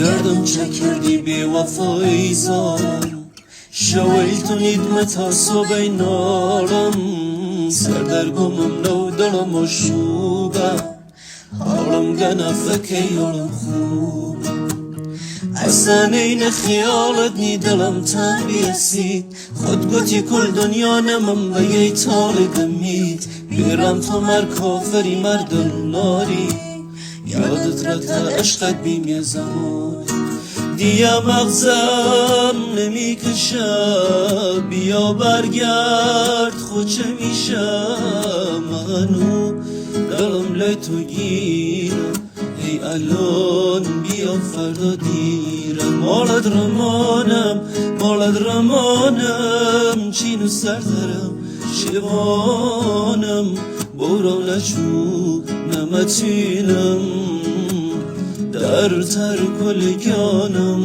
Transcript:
گردم چکردی بی وفایی زارم شویل ندمتا صبح نارم سردرگمم نو دلم و شوبه حالم گنفکه یارم خوبه اصلا این خیالت نی دلم تنبیسید خود گوتی کل دنیا نمم به یه تال دمید بیرم تو مر کافری مرد ناری یادت را تا عشقت بیم یه زمان دیا مغزم نمی کشم بیا برگرد خود چه میشم منو دلم لیتو گیرم ای الان بیا فردا دیرم مالد رمانم چین و سردرم شبانم برو نچو نمتینم در تر کل جانم